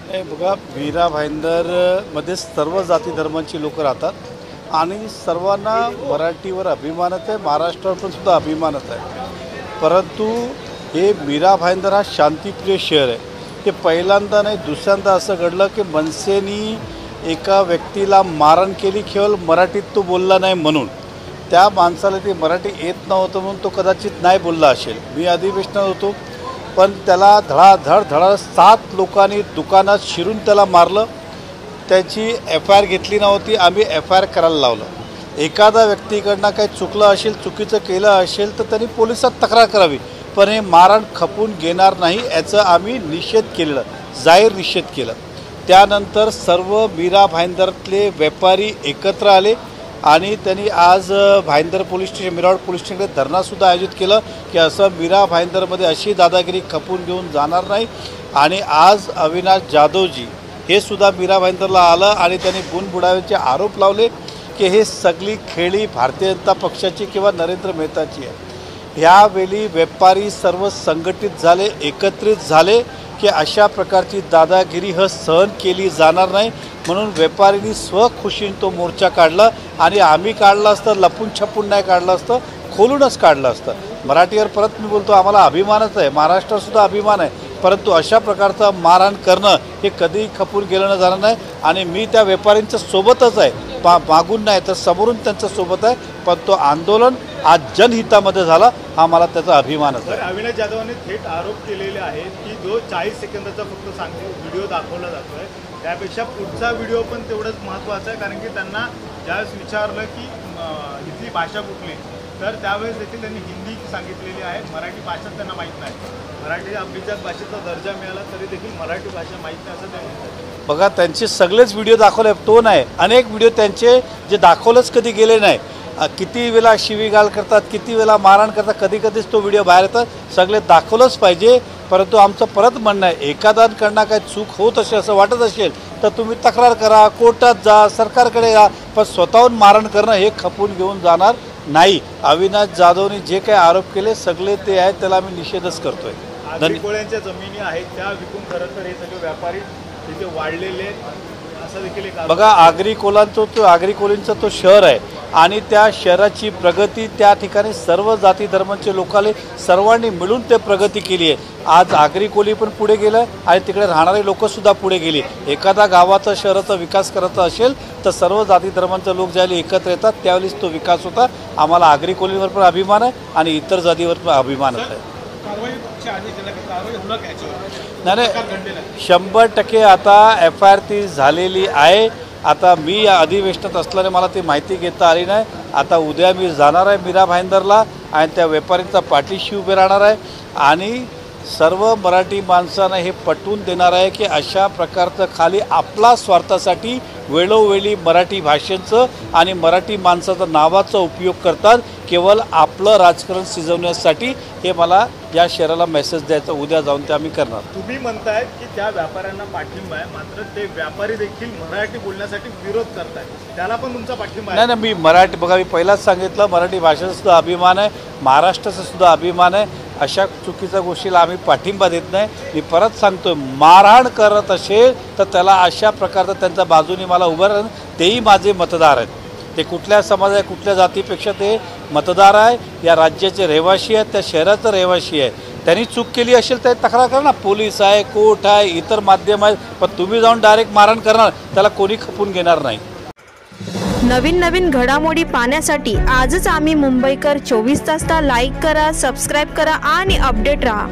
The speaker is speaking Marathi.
हे बघा, मीरा भाईंदरमध्ये सर्व जाती धर्मांची लोक राहतात आणि सर्वांना मराठीवर अभिमानच आहे, महाराष्ट्रावर पण सुद्धा अभिमानच आहे। परंतु हे मीरा भाईंदर हा शांतिप्रिय शहर आहे। ते पहिल्यांदा नाही दुसऱ्यांदा असं घडलं की मनसेनी एका व्यक्तीला मारण केली केवळ मराठीत तो बोलला नाही म्हणून। त्या माणसाला ते मराठी येत नव्हतं म्हणून तो कदाचित नाही बोलला असेल। मी अधिवेशनात होतो पण त्याला धडाधड 7 लोकांनी दुकानात शिरून त्याला मारलं। त्याची FIR घेतली नव्हती, आम्ही FIR करायला लावलं। एखादा व्यक्तीकडनं काही चुकलं असेल, चुकीचं केलं असेल तर त्यांनी पोलिसात तक्रार करावी, पण हे मारण खपून घेणार नाही याचं आम्ही निषेध केलं, जाहीर निषेध केलं। त्यानंतर सर्व मीरा भाईंदरातले व्यापारी एकत्र आले आणि त्यांनी आज भाईंदर पोलीस स्टेशन, मिरावड पोलीस स्टेशनकडे धरणासुद्धा आयोजित केलं की असं मीरा भाईंदरमध्ये अशी दादागिरी खपून घेऊन जाणार नाही। आणि आज अविनाश जाधवजी हे सुद्धा मीरा भाईंदरला आलं आणि त्यांनी बुडबुडावेचे आरोप लावले की हे सगळी खेळी भारतीय जनता पक्षाची किंवा नरेंद्र मेहताची आहे। यावेळी व्यापारी सर्व संघटित झाले, एकत्रित झाले की अशा प्रकारची दादागिरी सहन केली जाणार नाही, म्हणून व्यापाऱ्यांनी स्वखुशीने तो मोर्चा काढला आणि आम्ही काढला असतं, लपून छपून नाही काढलं असतं, खोलूनच काढलं असतं। मराठीवर परत मी बोलतो, आम्हाला अभिमानच आहे, महाराष्ट्रातसुद्धा अभिमान आहे, परंतु अशा प्रकारचं मारहाण करणं हे कधीही खपून गेलं जाणार नाही। आणि मी त्या व्यापाऱ्यांच्या सोबतच आहे, मागून नाही तर समोरून त्यांच्या सोबत आहे, पण तो आंदोलन आज जनहितामध्ये झाला, हा मला त्याचा अभिमानच आहे। अविनाश जाधवांनी थेट आरोप केलेले आहेत की जो 40 सेकंदाचा फक्त व्हिडिओ दाखवला जातो आहे, त्यापेक्षा पुढचा व्हिडिओ पण तेवढंच महत्त्वाचा आहे, कारण की त्यांना ज्यावेळेस विचारलं की इथली भाषा कुठली, तर त्यावेळेस देखील त्यांनी हिंदी सांगितलेली आहे, मराठी भाषा त्यांना माहीत नाही। मराठी अभिजात भाषेचा दर्जा मिळाला तरी देखील मराठी भाषा माहीत नाही असं ते म्हणतात। बघा, त्यांचे सगळेच व्हिडिओ दाखवले, तो नाही, अनेक व्हिडिओ त्यांचे जे दाखवलंच कधी गेले नाही। किती वेळा शिवीगाळ करतात, किती वेळा मारहाण करतात, कधी कधीच तो व्हिडिओ बाहेर येतात, सगळे दाखवलंच पाहिजे। परंतु आमचं परत म्हणणं आहे, एखाद्याकडनं काही चूक होत असेल असं वाटत असेल तर तुम्ही तक्रार करा, कोर्टात जा, सरकारकडे जा, पण स्वतःहून मारहाण करणं हे खपून घेऊन जाणार नाही। अविनाश जाधवने जे काही आरोप केले सगळे ते आहेत, त्याला आम्ही निषेधच करतोय। आगरीकोळ्यांच्या जमिनी आहेत त्या विकून खरं तर हे सगळे व्यापारी तिथे वाढलेले असं देखील एक बघा, आगरीकोलींचा तो शहर आहे आणि त्या शहराची प्रगती त्या ठिकाणी सर्व जाती धर्मांचे लोकाले सर्वांनी मिळून ते प्रगती केली आहे। आज आगरीकोली पण पुढे गेलं आणि तिकडे राहणारे लोकसुद्धा पुढे गेली। एखादा गावाचा शहराचा विकास करायचा असेल तर सर्व जाती धर्मांचे लोक ज्यावेळी एकत्र येतात त्यावेळेस तो विकास होता। आम्हाला आगरीकोलीवर पण अभिमान आहे आणि इतर जातीवर पण अभिमानच आहे। नाही, 100% आता FIR ती झालेली आहे। आता मी या अधिवेशनात असल्याने मला ती माहिती घेता आली नाही। आता उद्या मी जाणार आहे मीरा भाईंदरला आणि त्या व्यापाऱ्यांचा पाठीशी उभे राहणार आहे आणि सर्व मराठी माणसांना हे पटवून देणार आहे की अशा प्रकारचं खाली आपला स्वार्थासाठी वेळोवेळी मराठी भाषेचं आणि मराठी माणसाचं नावाचा उपयोग करतात, केवळ आपलं राजकारण शिजवण्यासाठी। हे मला या शहराला मेसेज द्यायचा, उद्या जाऊन ते आम्ही करणार। तुम्ही म्हणतायत की त्या व्यापाऱ्यांना पाठिंबा आहे, मात्र ते व्यापारी देखील मराठी बोलण्यासाठी विरोध करतायत, त्याला पण तुमचा पाठिंबा आहे? नाही, मी मराठी, बघा मी पहिलाच सांगितलं, मराठी भाषेचा सुद्धा अभिमान आहे, महाराष्ट्राचा सुद्धा अभिमान आहे। अशा चुकीच्या गोष्टीला आम्ही पाठिंबा देत नाही। मी परत सांगतोय, मारहाण करत असेल तर त्याला अशा प्रकारचं त्यांच्या बाजूने मला उभं राहणं, तेही माझे मतदार आहेत, ते कुठल्या समाज, कुठल्या जातीपेक्षा ते मतदार आहे, या राज्याचे रहिवासी आहेत, त्या शहराचा रहिवासी आहे। त्यांनी चूक केली असेल तर तक्रार करा ना, पोलीस आहे, कोर्ट आहे, इतर माध्यम आहेत, पण तुम्ही जाऊन डायरेक्ट मारहाण करणार त्याला कोणी खपून घेणार नाही। नवीन घडामोडी पाहण्यासाठी आजच आम्ही मुंबईकर 24 तासला लाईक करा, सबस्क्राईब करा आणि अपडेट रहा।